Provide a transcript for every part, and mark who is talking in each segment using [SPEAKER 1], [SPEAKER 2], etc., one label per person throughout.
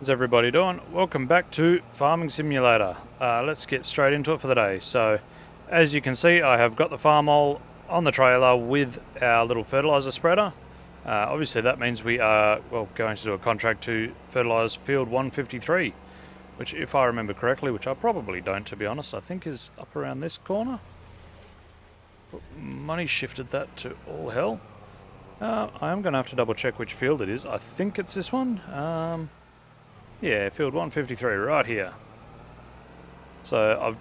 [SPEAKER 1] How's everybody doing? Welcome back to Farming Simulator. Let's get straight into it for the day. So, as you can see, I have got the farm all on the trailer with our little fertilizer spreader. Obviously that means we are, going to do a contract to fertilise field 153, which, if I remember correctly, which I probably don't, to be honest, I think is up around this corner. Money shifted that to all hell. I am going to have to double check which field it is. I think it's this one. Yeah, field 153 right here. So I've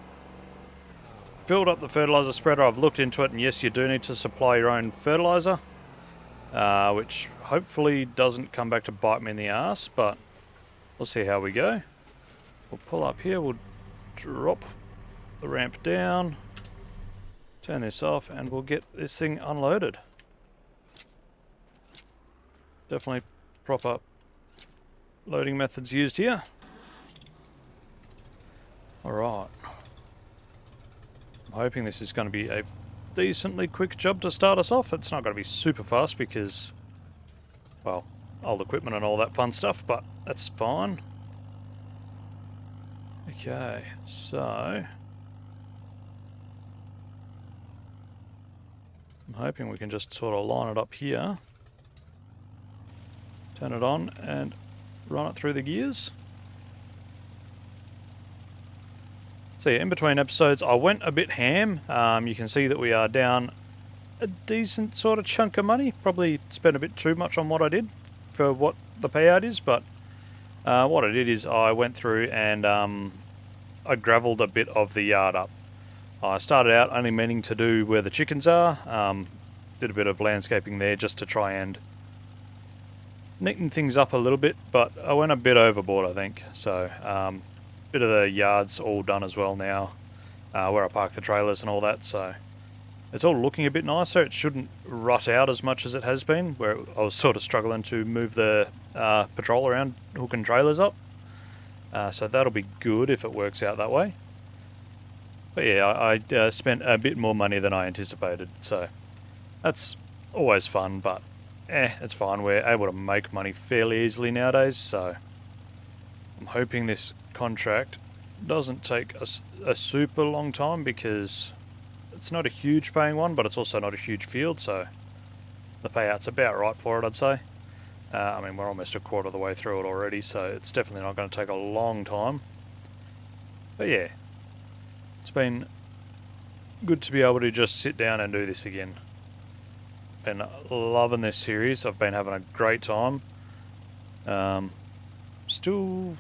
[SPEAKER 1] filled up the fertilizer spreader, I've looked into it, and yes, you do need to supply your own fertilizer, which hopefully doesn't come back to bite me in the ass, but we'll see how we go. We'll pull up here, we'll drop the ramp down, turn this off, and we'll get this thing unloaded. Definitely proper loading methods used here. Alright. I'm hoping this is going to be a decently quick job to start us off. It's not going to be super fast because, well, old equipment and all that fun stuff, but that's fine. Okay, so I'm hoping we can just sort of line it up here, turn it on and run it through the gears. So yeah, in between episodes I went a bit ham. You can see that we are down a decent sort of chunk of money. Probably spent a bit too much on what I did for what the payout is, but what I did is I went through and I gravelled a bit of the yard up. I started out only meaning to do where the chickens are. Did a bit of landscaping there just to try and neaten things up a little bit, but I went a bit overboard, I think. So bit of the yard's all done as well now, where I park the trailers and all that, so it's all looking a bit nicer. It shouldn't rot out as much as it has been, where I was sort of struggling to move the patrol around hooking trailers up. So that'll be good if it works out that way. But yeah, I spent a bit more money than I anticipated, so that's always fun, but it's fine. We're able to make money fairly easily nowadays, so I'm hoping this contract doesn't take a super long time, because it's not a huge paying one, but it's also not a huge field, so the payout's about right for it, I'd say. I mean, we're almost a quarter of the way through it already, so it's definitely not going to take a long time. But yeah, it's been good to be able to just sit down and do this again. Been loving this series. I've been having a great time. Still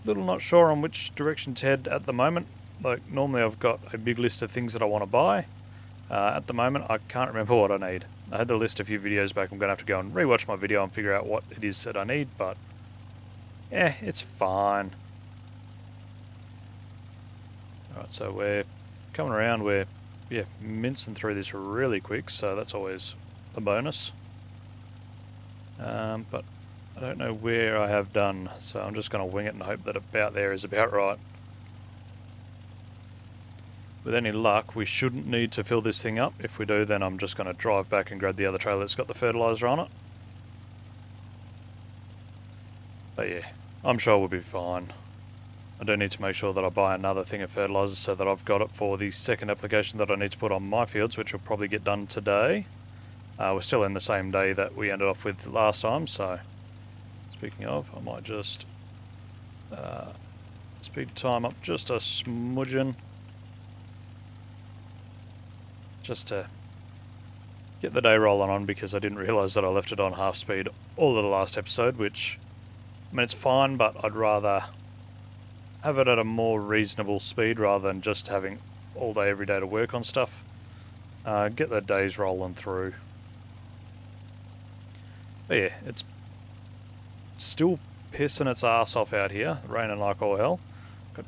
[SPEAKER 1] a little not sure on which direction to head at the moment. Like, normally I've got a big list of things that I want to buy. At the moment I can't remember what I need. I had the list a few videos back. I'm going to have to go and rewatch my video and figure out what it is that I need, but yeah, it's fine. Alright, so we're coming around. We're mincing through this really quick, so that's always a bonus. But I don't know where I have done, so I'm just going to wing it and hope that about there is about right. With any luck, we shouldn't need to fill this thing up. If we do, then I'm just going to drive back and grab the other trailer that's got the fertilizer on it. But yeah, I'm sure we'll be fine. I do need to make sure that I buy another thing of fertilizer so that I've got it for the second application that I need to put on my fields, which will probably get done today. We're still in the same day that we ended off with last time, so speaking of, I might just speed time up just a smudgen, just to get the day rolling on, because I didn't realise that I left it on half speed all of the last episode, which, I mean, it's fine, but I'd rather have it at a more reasonable speed rather than just having all day every day to work on stuff. Get the days rolling through. But yeah, it's still pissing its ass off out here, raining like all hell. Got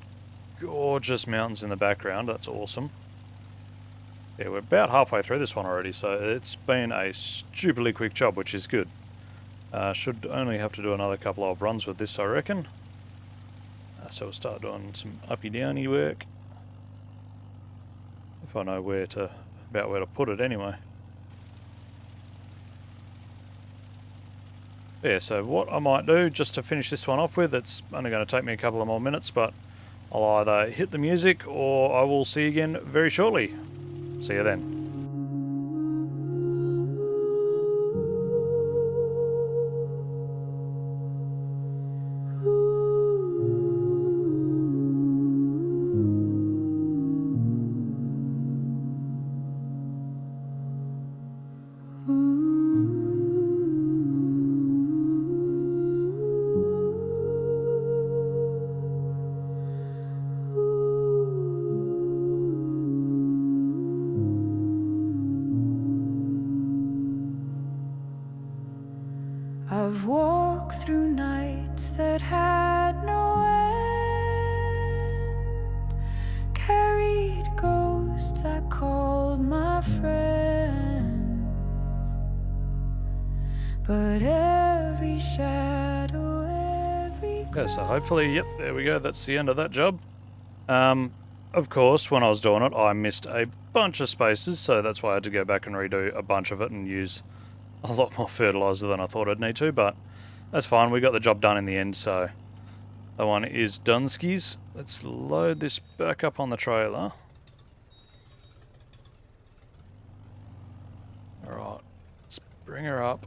[SPEAKER 1] gorgeous mountains in the background, that's awesome. Yeah, we're about halfway through this one already, so it's been a stupidly quick job, which is good. Should only have to do another couple of runs with this, I reckon. So we'll start doing some uppy-downy work. If I know about where to put it anyway. Yeah, so what I might do, just to finish this one off with, it's only going to take me a couple of more minutes, but I'll either hit the music or I will see you again very shortly. See you then.
[SPEAKER 2] I've walked through nights that had no end, carried ghosts I called my friends, but every shadow, every
[SPEAKER 1] Yeah, so hopefully, yep, there we go, that's the end of that job. Of course, when I was doing it, I missed a bunch of spaces, so that's why I had to go back and redo a bunch of it and use a lot more fertilizer than I thought I'd need to, but that's fine. We got the job done in the end, so that one is done skis. Let's load this back up on the trailer. Alright, let's bring her up.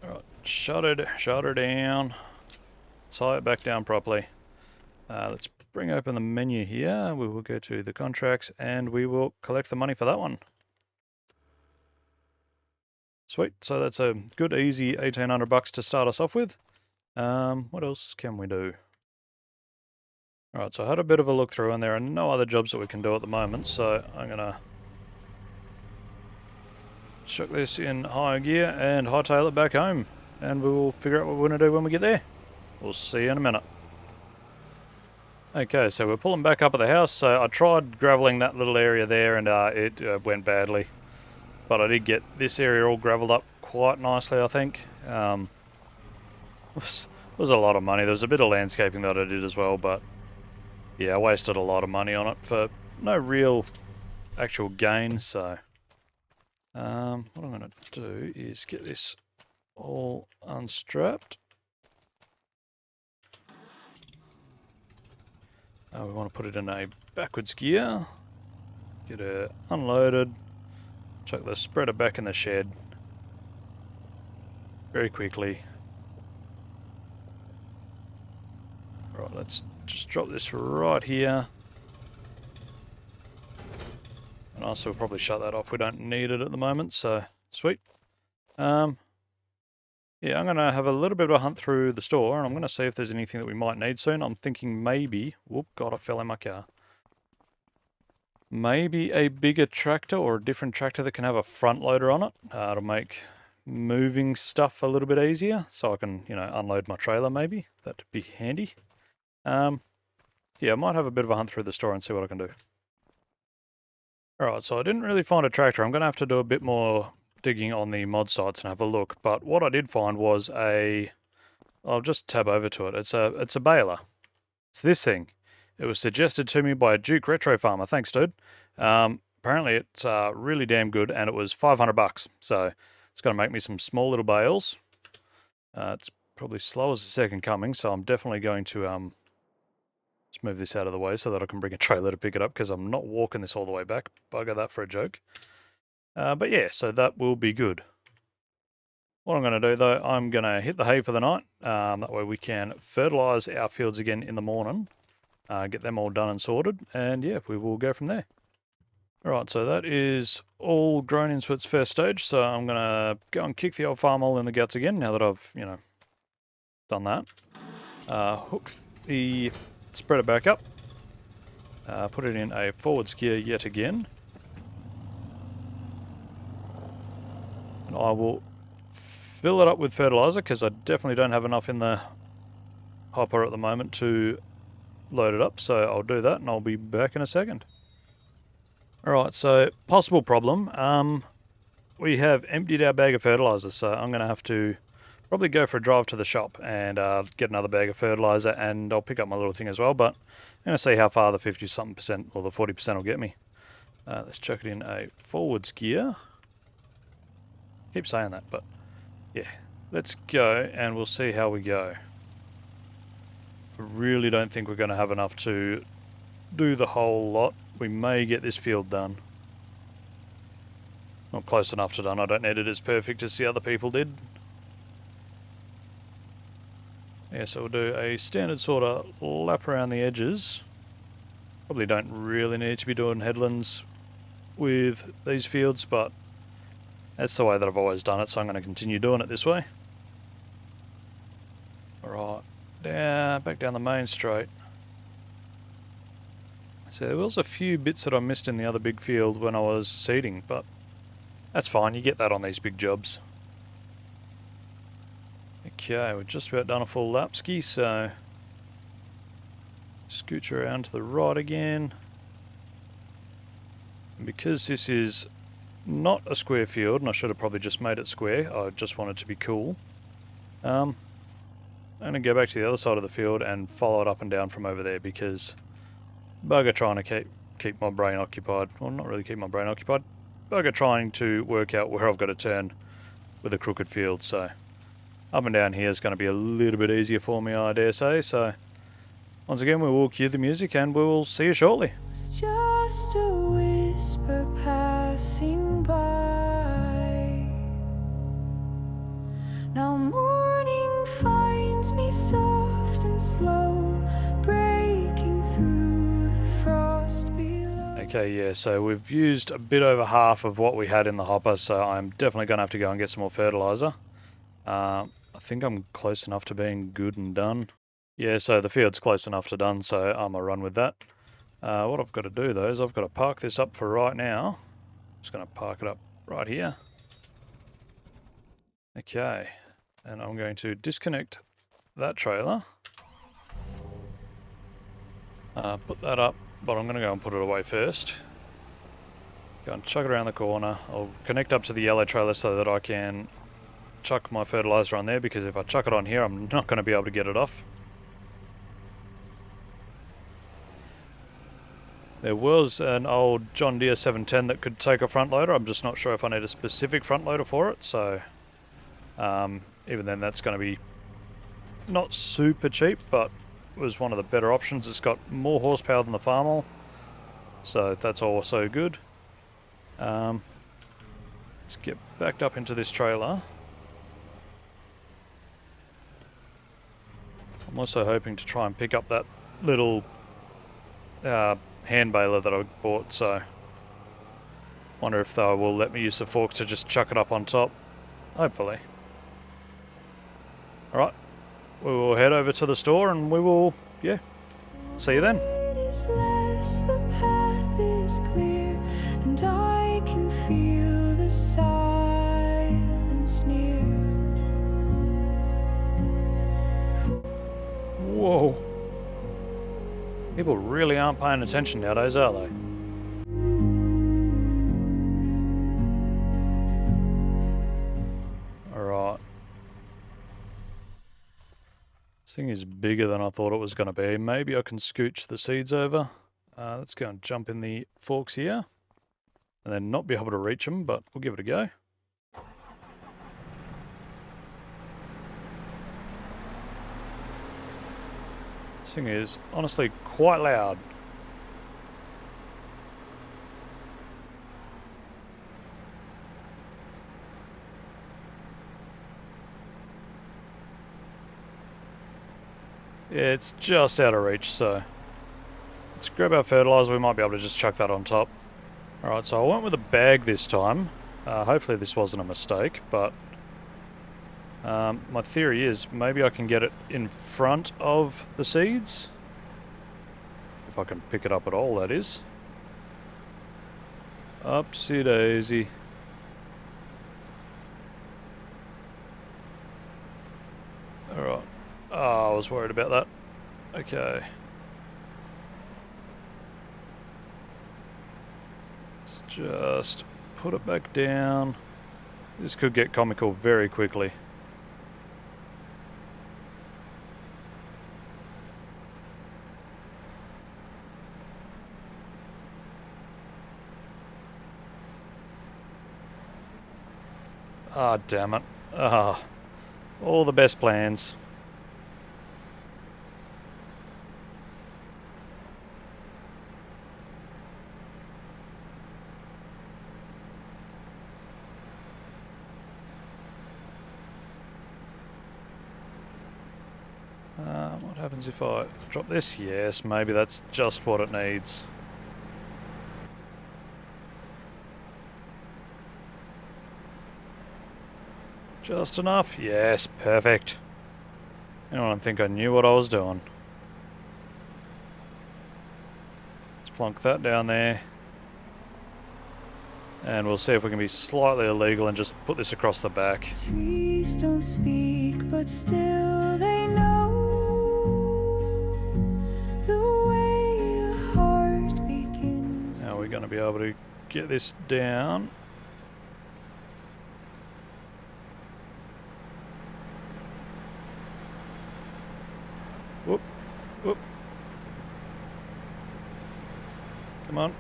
[SPEAKER 1] Alright, shut her down. Tie it back down properly. Let's bring open the menu here. We will go to the contracts and we will collect the money for that one. Sweet, so that's a good easy 1800 bucks to start us off with. What else can we do? Alright, so I had a bit of a look through and there are no other jobs that we can do at the moment, so I'm gonna chuck this in higher gear and hightail it back home, and we will figure out what we're gonna do when we get there. We'll see you in a minute. Okay, so we're pulling back up at the house, so I tried gravelling that little area there and it went badly. But I did get this area all gravelled up quite nicely, I think. It was a lot of money. There was a bit of landscaping that I did as well, but yeah, I wasted a lot of money on it for no real actual gain, so what I'm going to do is get this all unstrapped. We want to put it in a backwards gear, get it unloaded, chuck the spreader back in the shed very quickly. Right, let's just drop this right here. And also we'll probably shut that off. We don't need it at the moment, so sweet. Yeah, I'm going to have a little bit of a hunt through the store, and I'm going to see if there's anything that we might need soon. I'm thinking maybe... Whoop, God, I fell in my car. Maybe a bigger tractor or a different tractor that can have a front loader on it to make moving stuff a little bit easier, so I can, you know, unload my trailer maybe. That'd be handy. Yeah, I might have a bit of a hunt through the store and see what I can do. Alright, so I didn't really find a tractor. I'm going to have to do a bit more digging on the mod sites and have a look. But what I did find was a... I'll just tab over to it. It's a baler. It's this thing. It was suggested to me by Dukeretrofarmer. Thanks, dude. Apparently it's really damn good, and it was 500 bucks. So it's going to make me some small little bales. It's probably slow as the second coming, so I'm definitely going to... Let's move this out of the way so that I can bring a trailer to pick it up, because I'm not walking this all the way back. Bugger that for a joke. But yeah, so that will be good. What I'm going to do though, I'm going to hit the hay for the night. That way we can fertilise our fields again in the morning. Get them all done and sorted. And yeah, we will go from there. Alright, so that is all grown into its first stage. So I'm going to go and kick the old farm all in the guts again now that I've, you know, done that. Hook the spreader back up. Put it in a forwards gear yet again. And I will fill it up with fertilizer because I definitely don't have enough in the hopper at the moment to load it up. So I'll do that and I'll be back in a second. Alright, so possible problem. We have emptied our bag of fertilizer, so I'm going to have to probably go for a drive to the shop and get another bag of fertilizer, and I'll pick up my little thing as well, but I'm going to see how far the 50-something% or the 40% will get me. Let's chuck it in a forwards gear. Keep saying that, but yeah. Let's go and we'll see how we go. I really don't think we're going to have enough to do the whole lot. We may get this field done. Not close enough to done. I don't need it as perfect as the other people did. Yeah, so we'll do a standard sort of lap around the edges. Probably don't really need to be doing headlands with these fields, but that's the way that I've always done it, so I'm going to continue doing it this way. Alright, back down the main straight. So there was a few bits that I missed in the other big field when I was seeding, but that's fine, you get that on these big jobs. Okay, we're just about done a full lap ski, so scooch around to the right again. And because this is not a square field, and I should have probably just made it square, I just want it to be cool. I'm going to go back to the other side of the field and follow it up and down from over there, because bugger trying to keep my brain occupied. Well, not really keep my brain occupied. Bugger trying to work out where I've got to turn with a crooked field, so up and down here is going to be a little bit easier for me, I dare say. So once again, we will cue the music and we will see you shortly.
[SPEAKER 2] It's just a whisper passing by. Now morning finds me soft and slow, breaking through the frost below.
[SPEAKER 1] Okay, yeah, so we've used a bit over half of what we had in the hopper, so I'm definitely going to have to go and get some more fertilizer. I think I'm close enough to being good and done. Yeah, so the field's close enough to done, so I'm going to run with that. What I've got to do, though, is I've got to park this up for right now. Just going to park it up right here. Okay, and I'm going to disconnect that trailer. Put that up, but I'm going to go and put it away first. Go and chuck it around the corner. I'll connect up to the yellow trailer so that I can chuck my fertilizer on there, because if I chuck it on here, I'm not going to be able to get it off. There was an old John Deere 710 that could take a front loader. I'm just not sure if I need a specific front loader for it, so even then that's going to be not super cheap, but was one of the better options. It's got more horsepower than the Farmall, so that's also good. Let's get backed up into this trailer. I'm also hoping to try and pick up that little hand baler that I bought, so wonder if they will let me use the fork to just chuck it up on top. Hopefully. Alright, we will head over to the store and we will, yeah, see you then.
[SPEAKER 2] It is less, the path is clear, and I can feel the silence near.
[SPEAKER 1] Whoa. People really aren't paying attention nowadays, are they? Alright. This thing is bigger than I thought it was going to be. Maybe I can scooch the seeds over. Let's go and jump in the forks here. And then not be able to reach them, but we'll give it a go. This thing is honestly quite loud. Yeah, it's just out of reach, so let's grab our fertilizer. We might be able to just chuck that on top. Alright, so I went with a bag this time. Hopefully this wasn't a mistake, but my theory is maybe I can get it in front of the seeds. If I can pick it up at all, that is. Upsy daisy. Alright. Oh, I was worried about that. Okay. Let's just put it back down. This could get comical very quickly. Ah, damn it. Ah, all the best plans. What happens if I drop this? Yes, maybe that's just what it needs. Just enough? Yes, perfect. I don't think I knew what I was doing. Let's plonk that down there. And we'll see if we can be slightly illegal and just put this across the back.
[SPEAKER 2] Trees don't speak, but still they know the way a heart begins.
[SPEAKER 1] Now we're going to be able to get this down. Whoop, whoop. Come on.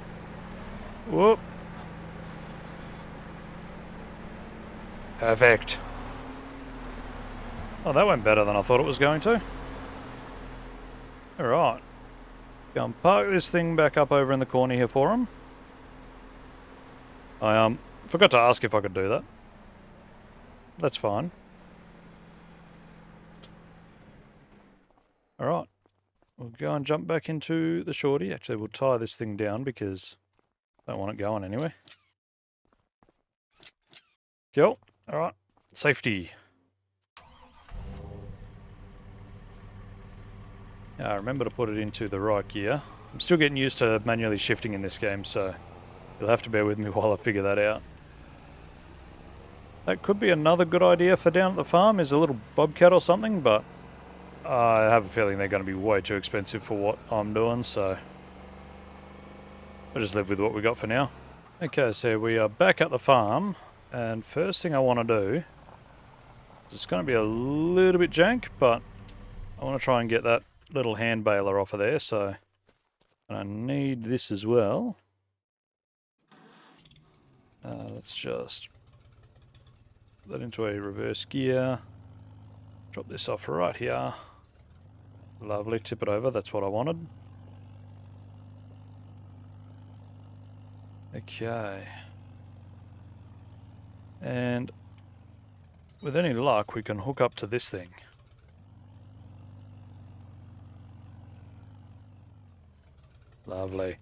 [SPEAKER 1] Whoop. Perfect. Oh, that went better than I thought it was going to. Alright. Go and park this thing back up over in the corner here for him. I forgot to ask if I could do that. That's fine. Alright. We'll go and jump back into the shorty. Actually, we'll tie this thing down because I don't want it going anyway. Cool. Alright. Safety. Remember to put it into the right gear. I'm still getting used to manually shifting in this game, so you'll have to bear with me while I figure that out. That could be another good idea for down at the farm, is a little bobcat or something, but I have a feeling they're going to be way too expensive for what I'm doing, so I'll just live with what we got for now. Okay, so we are back at the farm, and first thing I want to do, it's going to be a little bit jank, but I want to try and get that little hand baler off of there, so I need this as well. Let's just put that into a reverse gear, drop this off right here. Lovely, tip it over, that's what I wanted. Okay. And with any luck, we can hook up to this thing. Lovely.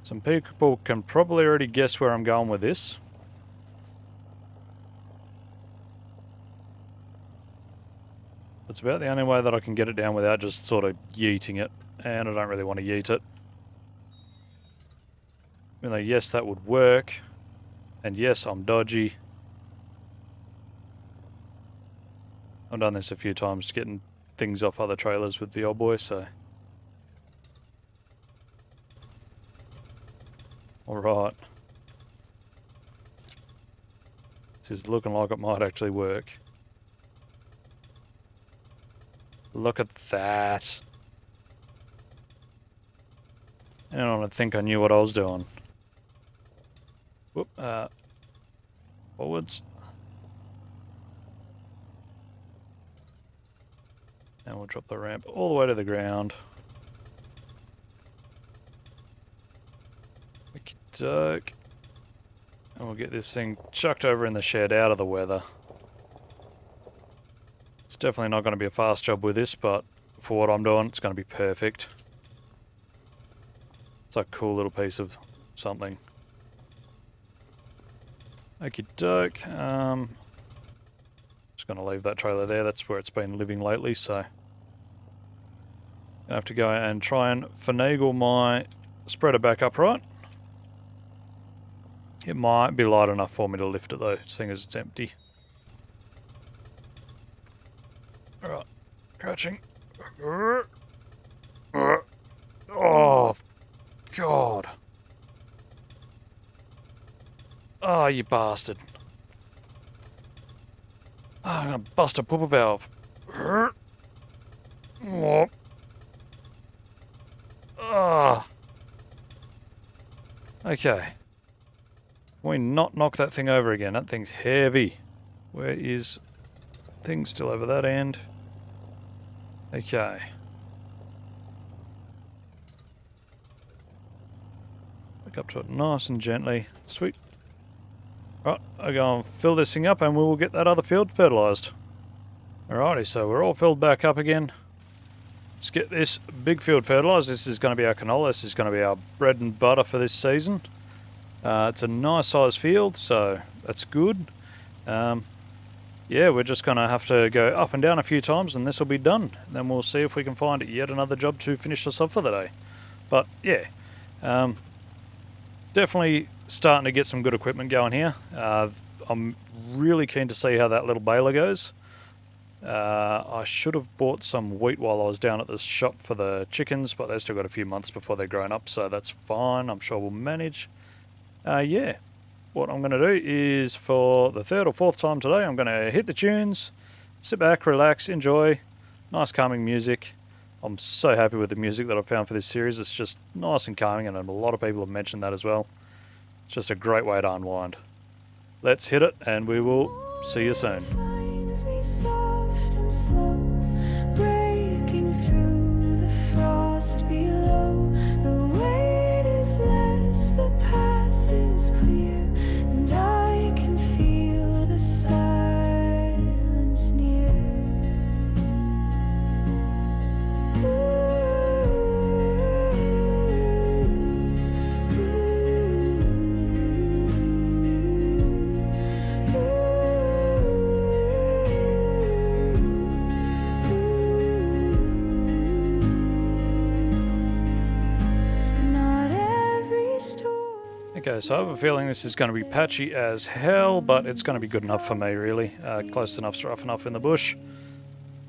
[SPEAKER 1] Some people can probably already guess where I'm going with this. It's about the only way that I can get it down without just sort of yeeting it, and I don't really want to yeet it. Even though, yes, that would work, and yes, I'm dodgy. I've done this a few times, getting things off other trailers with the old boy, so... Alright. This is looking like it might actually work. Look at that. I don't think I knew what I was doing. Whoop, forwards. And we'll drop the ramp all the way to the ground. Okey-doke. And we'll get this thing chucked over in the shed out of the weather. It's definitely not going to be a fast job with this, but for what I'm doing, it's going to be perfect. It's a cool little piece of something. Okey-doke. Just going to leave that trailer there. That's where it's been living lately, so... I have to go and try and finagle my spreader back upright. It might be light enough for me to lift it though, seeing as it's empty. Alright, crouching. Oh, God. Oh, you bastard. Oh, I'm gonna bust a pooper valve. Oh. Oh. Okay. Can we not knock that thing over again? That thing's heavy. Where is... thing still over that end? Okay. Back up to it nice and gently. Sweet. Right, I'll go and fill this thing up and we will get that other field fertilised. Alrighty, so we're all filled back up again. Let's get this big field fertilised. This is going to be our canola. This is going to be our bread and butter for this season. It's a nice sized field, so that's good. Yeah, we're just going to have to go up and down a few times and this will be done. Then we'll see if we can find yet another job to finish us off for the day. But yeah, definitely starting to get some good equipment going here. I'm really keen to see how that little baler goes. I should have bought some wheat while I was down at the shop for the chickens, but they've still got a few months before they're grown up, so that's fine. I'm sure we'll manage. Yeah, what I'm going to do is for the third or fourth time today, I'm going to hit the tunes, sit back, relax, enjoy. Nice calming music. I'm so happy with the music that I've found for this series. It's just nice and calming, and a lot of people have mentioned that as well. It's just a great way to unwind. Let's hit it, and we will see you soon.
[SPEAKER 2] Finds me soft and slow, breaking through the frost below. The weight is less, the path is clear, and I can feel the silence near.
[SPEAKER 1] Okay, so I have a feeling this is going to be patchy as hell, but it's going to be good enough for me, really. Close enough, rough enough in the bush.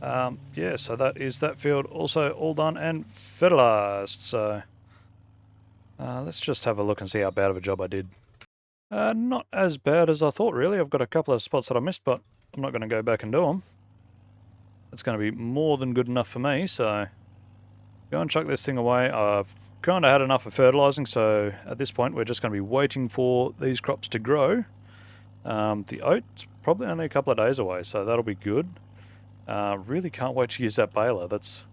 [SPEAKER 1] Yeah, so that is that field also all done and fertilised. So let's just have a look and see how bad of a job I did. Not as bad as I thought, really. I've got a couple of spots that I missed, but I'm not going to go back and do them. It's going to be more than good enough for me, so go and chuck this thing away. I've kind of had enough of fertilising, so at this point we're just going to be waiting for these crops to grow. The oat's probably only a couple of days away, so that'll be good. Really can't wait to use that baler. That's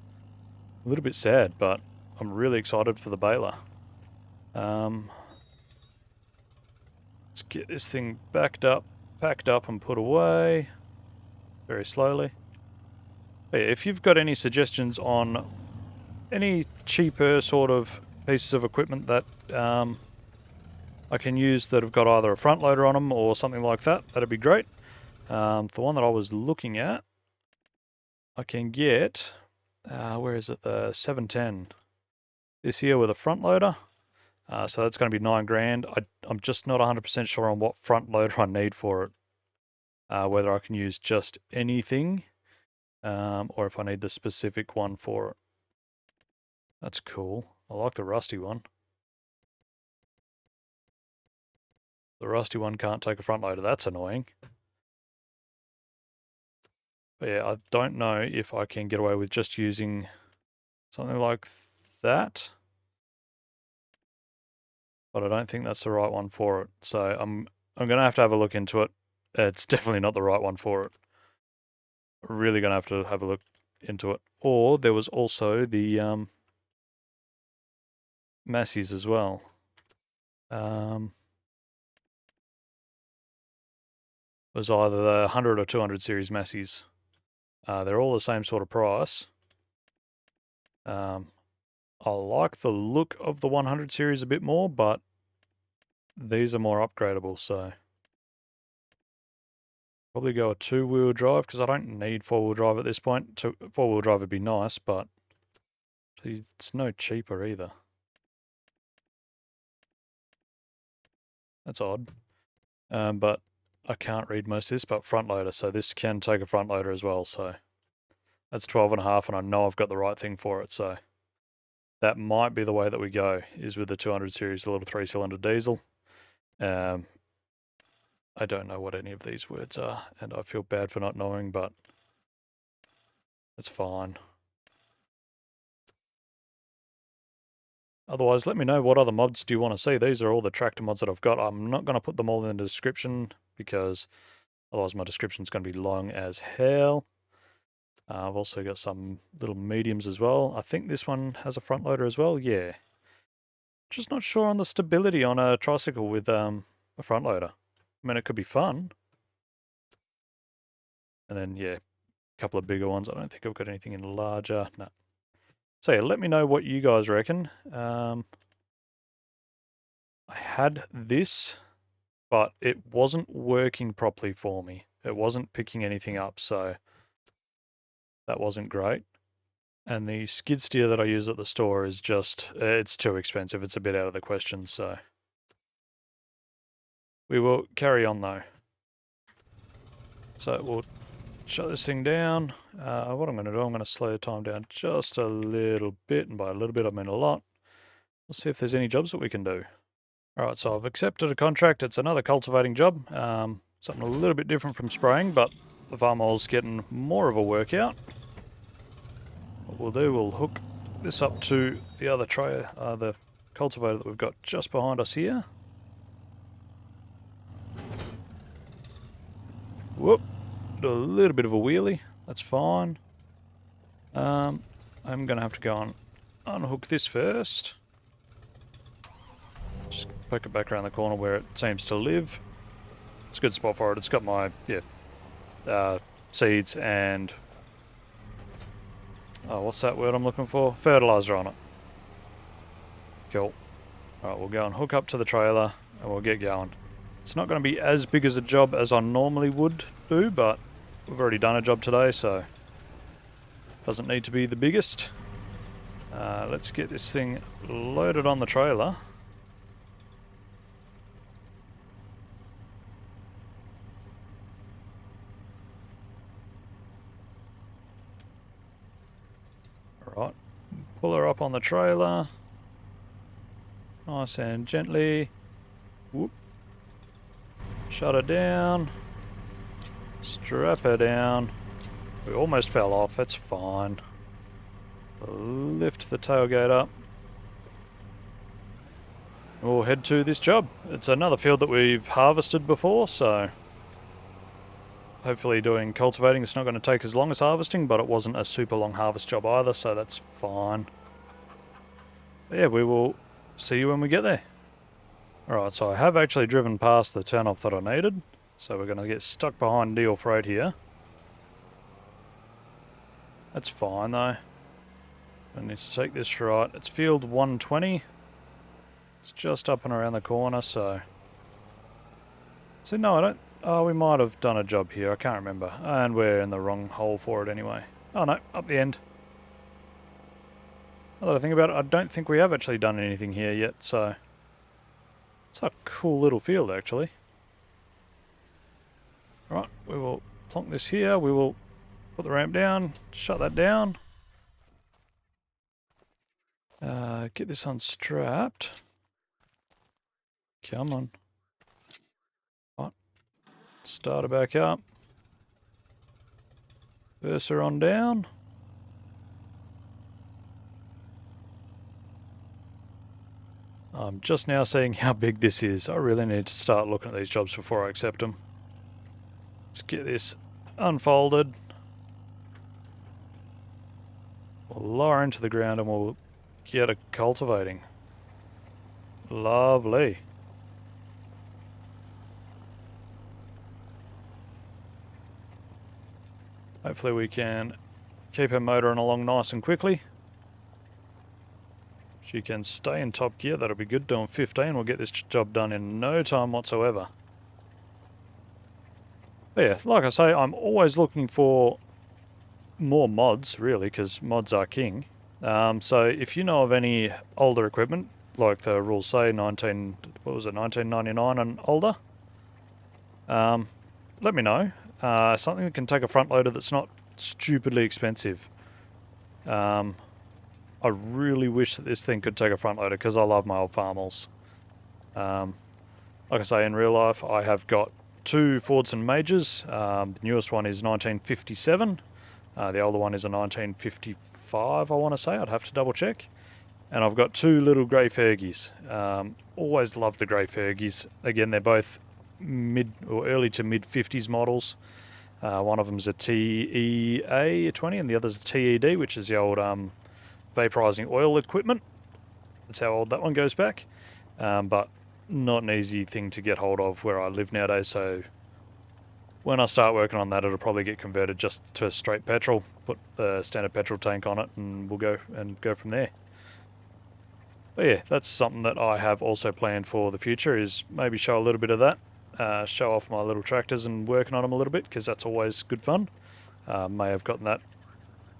[SPEAKER 1] a little bit sad, but I'm really excited for the baler. Let's get this thing backed up, packed up and put away very slowly. But yeah, if you've got any suggestions on any cheaper sort of pieces of equipment that I can use that have got either a front loader on them or something like that, that'd be great. The one that I was looking at, I can get, where is it, the 710. This here with a front loader. So that's going to be 9 grand. I'm just not 100% sure on what front loader I need for it. Whether I can use just anything, or if I need the specific one for it. That's cool. I like the rusty one. The rusty one can't take a front loader. That's annoying. But yeah, I don't know if I can get away with just using something like that. But I don't think that's the right one for it. So I'm going to have a look into it. It's definitely not the right one for it. Really going to have a look into it. Or there was also the Massey's as well. It was either the 100 or 200 series Massey's. They're all the same sort of price. I like the look of the 100 series a bit more, but these are more upgradable, so probably go a 2-wheel drive because I don't need 4-wheel drive at this point. 4-wheel drive would be nice, but it's no cheaper either. That's odd. But I can't read most of this, but front loader, so this can take a front loader as well, so that's 12.5, and I know I've got the right thing for it, so that might be the way that we go, is with the 200 series, the little 3-cylinder diesel. I don't know what any of these words are, and I feel bad for not knowing, but it's fine. Otherwise, let me know what other mods do you want to see. These are all the tractor mods that I've got. I'm not going to put them all in the description because otherwise my description's going to be long as hell. I've also got some little mediums as well. I think this one has a front loader as well. Yeah. Just not sure on the stability on a tricycle with a front loader. I mean, it could be fun. And then, yeah, a couple of bigger ones. I don't think I've got anything in larger. No. So, yeah, let me know what you guys reckon. I had this, but it wasn't working properly for me. It wasn't picking anything up, so that wasn't great. And the skid steer that I use at the store is just, it's too expensive. It's a bit out of the question, so we will carry on though. So we'll shut this thing down. What I'm going to do, I'm going to slow the time down just a little bit, and by a little bit I mean a lot. We'll see if there's any jobs that we can do. Alright, so I've accepted a contract. It's another cultivating job. Something a little bit different from spraying, but the farmer's getting more of a workout. What we'll do, we'll hook this up to the other tray, the cultivator that we've got just behind us here. Whoop, do a little bit of a wheelie, that's fine. I'm going to have to go and unhook this first. Just poke it back around the corner where it seems to live. It's a good spot for it. It's got my, seeds and, what's that word I'm looking for? Fertilizer on it. Cool. Alright, we'll go and hook up to the trailer and we'll get going. It's not going to be as big as a job as I normally would do, but we've already done a job today, so doesn't need to be the biggest. Let's get this thing loaded on the trailer. Alright, pull her up on the trailer. Nice and gently. Whoop. Shut her down. Strap her down. We almost fell off, that's fine. Lift the tailgate up. We'll head to this job. It's another field that we've harvested before, so hopefully doing cultivating it's not going to take as long as harvesting, but it wasn't a super long harvest job either, so that's fine. But yeah, we will see you when we get there. Alright, so I have actually driven past the turnoff that I needed, so we're going to get stuck behind deal freight here. That's fine though. I need to take this right. It's field 120. It's just up and around the corner, so... So no, I don't... Oh, we might have done a job here, I can't remember. And we're in the wrong hole for it anyway. Oh no, up the end. Now that I think about it, I don't think we have actually done anything here yet, so... It's a cool little field, actually. Right, we will plonk this here, we will put the ramp down, shut that down. Get this unstrapped. Come on. Right. Start her back up. Verse her on down. I'm just now seeing how big this is. I really need to start looking at these jobs before I accept them. Let's get this unfolded. We'll lower into the ground and we'll get a cultivating. Lovely. Hopefully we can keep her motoring along nice and quickly. She can stay in top gear, that'll be good. Doing 15, we'll get this job done in no time whatsoever. But yeah, like I say, I'm always looking for more mods, really, because mods are king. So if you know of any older equipment, like the rules say 1999 and older, let me know. Something that can take a front loader that's not stupidly expensive. I really wish that this thing could take a front loader because I love my old farmers. Like I say, in real life, I have got two Fordson Majors. The newest one is 1957. The older one is a 1955, I want to say. I'd have to double check. And I've got two little grey Fergies. Always loved the grey Fergies. Again, they're both mid or early to mid 50s models. One of them's a TEA20 and the other's a TED, which is the old vaporizing oil equipment. That's how old that one goes back. But not an easy thing to get hold of where I live nowadays, so when I start working on that, it'll probably get converted just to straight petrol, put a standard petrol tank on it, and we'll go from there. But yeah, that's something that I have also planned for the future, is maybe show a little bit of that, show off my little tractors and working on them a little bit, because that's always good fun. May have gotten that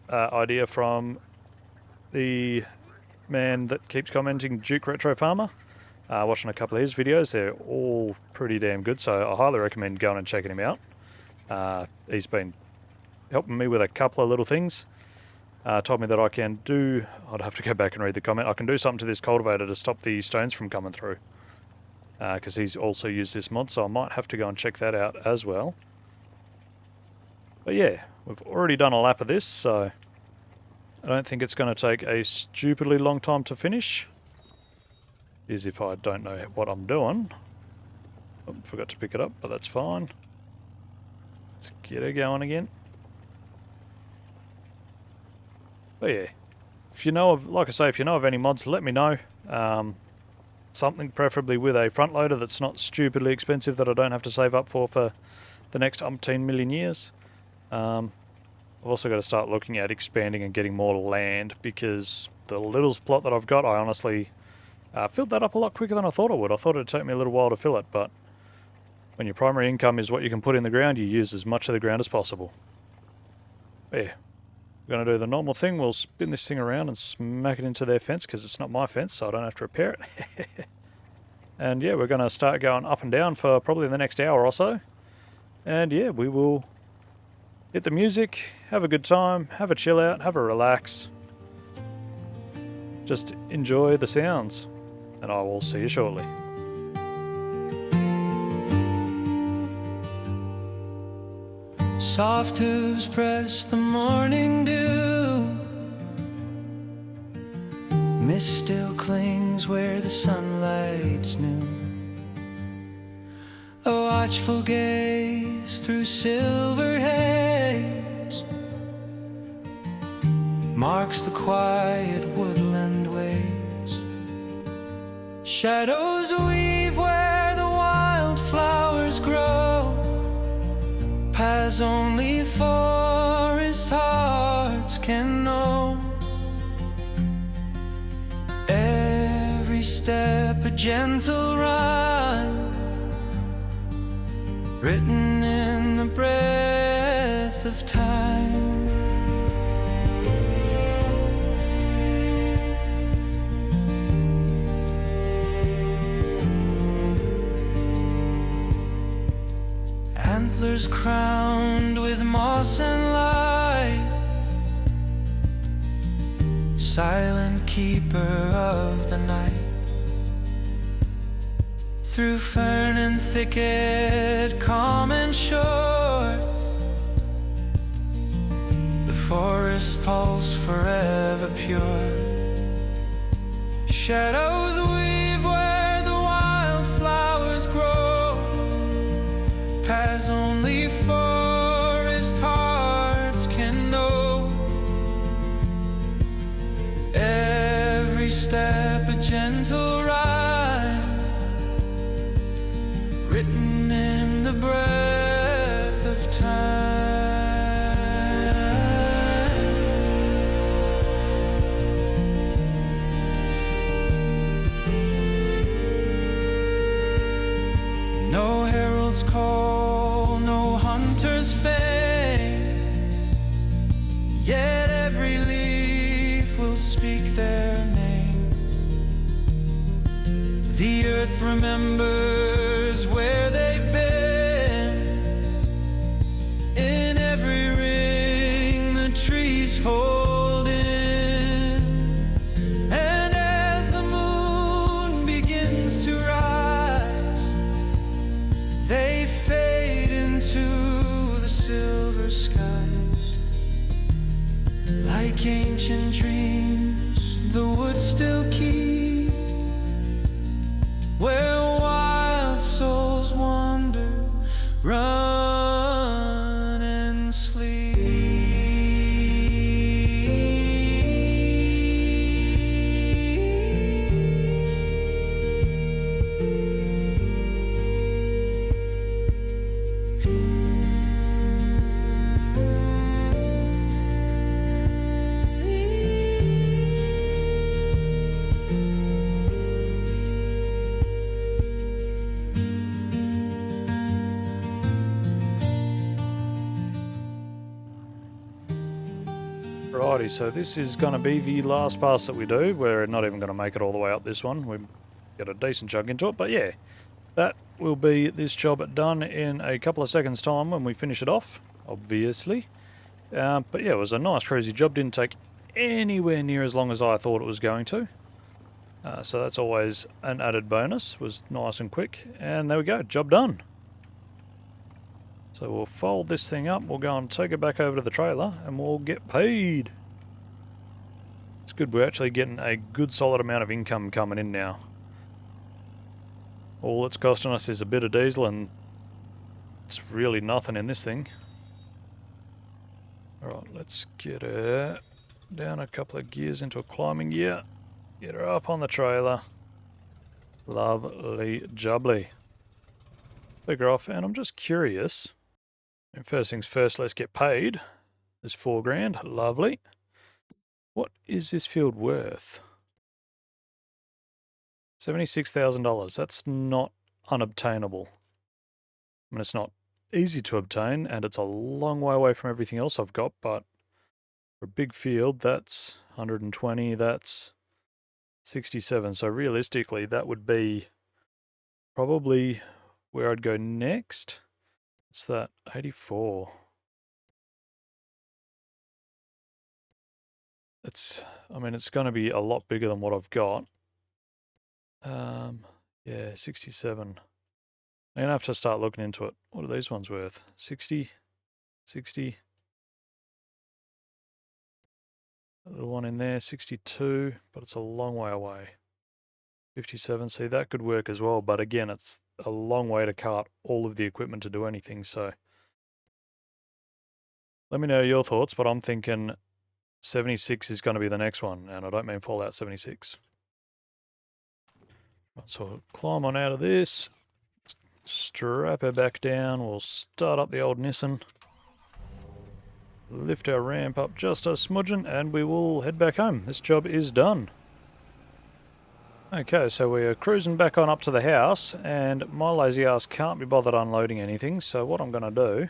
[SPEAKER 1] idea from the man that keeps commenting, Dukeretrofarmer. Watching a couple of his videos, they're all pretty damn good, so I highly recommend going and checking him out. He's been helping me with a couple of little things. Told me that I can do, I'd have to go back and read the comment, I can do something to this cultivator to stop the stones from coming through. Because he's also used this mod, so I might have to go and check that out as well. But yeah, we've already done a lap of this, so I don't think it's going to take a stupidly long time to finish. Is if I don't know what I'm doing. Oh, forgot to pick it up, but that's fine. Let's get her going again. But yeah, if you know of, like I say, if you know of any mods, let me know. Something preferably with a front loader that's not stupidly expensive that I don't have to save up for the next umpteen million years. I've also got to start looking at expanding and getting more land, because the little plot that I've got, I honestly filled that up a lot quicker than I thought it would. I thought it'd take me a little while to fill it, but when your primary income is what you can put in the ground, you use as much of the ground as possible. But yeah, we're going to do the normal thing. We'll spin this thing around and smack it into their fence, because it's not my fence, so I don't have to repair it. And yeah, we're going to start going up and down for probably the next hour or so. And yeah, we will hit the music, have a good time, have a chill out, have a relax. Just enjoy the sounds. And I will see you shortly.
[SPEAKER 2] Soft hooves press the morning dew. Mist still clings where the sunlight's new. A watchful gaze through silver haze marks the quiet woodland ways. Shadows weave where the wildflowers grow, paths only forest hearts can know. Every step a gentle rhyme, written in the breath of time. Antlers crowned with moss and light, silent keeper of the night. Through fern and thicket, calm and sure, the forest pulse forever pure. Shadows weave where the wildflowers grow, paths only forest hearts can know. Every step a gentle rhyme, written in the breath of time. No herald's call, no hunter's fame, yet every leaf will speak their name. The earth remembers where they've been. In every ring the trees hold in. And as the moon begins to rise, they fade into the silver skies. Like ancient dreams, the woods still
[SPEAKER 1] Righty, so this is going to be the last pass that we do. We're not even going to make it all the way up this one. We've got a decent chunk into it, but yeah, that will be this job done in a couple of seconds' time when we finish it off, obviously. But yeah, it was a nice cruisy job. Didn't take anywhere near as long as I thought it was going to. So that's always an added bonus. Was nice and quick. And there we go, job done. So we'll fold this thing up, we'll go and take it back over to the trailer, and we'll get paid. It's good, we're actually getting a good solid amount of income coming in now. All it's costing us is a bit of diesel, and it's really nothing in this thing. Alright, let's get her down a couple of gears into a climbing gear. Get her up on the trailer. Lovely jubbly. Pick her off, and I'm just curious. And first things first, let's get paid. There's $4,000, lovely. What is this field worth? $76,000, that's not unobtainable. I mean, it's not easy to obtain, and it's a long way away from everything else I've got, but for a big field, that's 120, that's 67. So realistically, that would be probably where I'd go next. What's that? 84. I mean, it's going to be a lot bigger than what I've got. Yeah, 67. I'm going to have to start looking into it. What are these ones worth? 60, 60. A little one in there, 62, but it's a long way away. 57, see, that could work as well, but again, it's a long way to cart all of the equipment to do anything, so. Let me know your thoughts, but I'm thinking 76 is going to be the next one, and I don't mean Fallout 76. So we'll climb on out of this, strap her back down, we'll start up the old Nissan, lift our ramp up just a smudging, and we will head back home. This job is done. Okay, so we're cruising back on up to the house, and my lazy ass can't be bothered unloading anything, so what I'm going to do,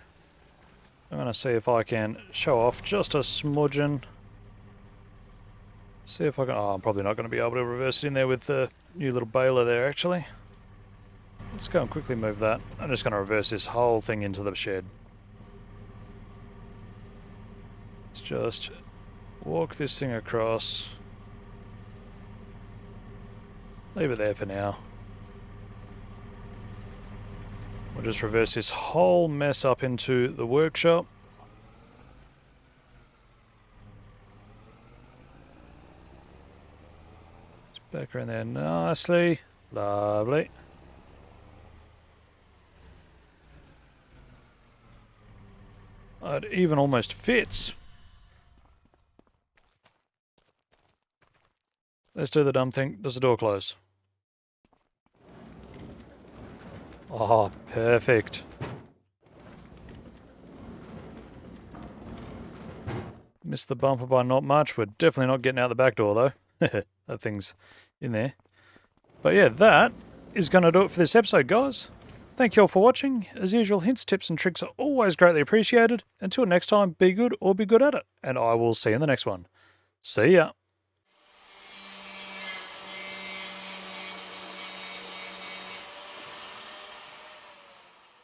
[SPEAKER 1] I'm going to see if I can show off just a smudging. See if I can... Oh, I'm probably not going to be able to reverse it in there with the new little baler there, actually. Let's go and quickly move that. I'm just going to reverse this whole thing into the shed. Let's just walk this thing across. Leave it there for now. We'll just reverse this whole mess up into the workshop. Back around there nicely. Lovely. It even almost fits. Let's do the dumb thing. Does the door close? Oh, perfect. Missed the bumper by not much. We're definitely not getting out the back door, though. That thing's in there. But yeah, that is going to do it for this episode, guys. Thank you all for watching. As usual, hints, tips, and tricks are always greatly appreciated. Until next time, be good or be good at it. And I will see you in the next one. See ya.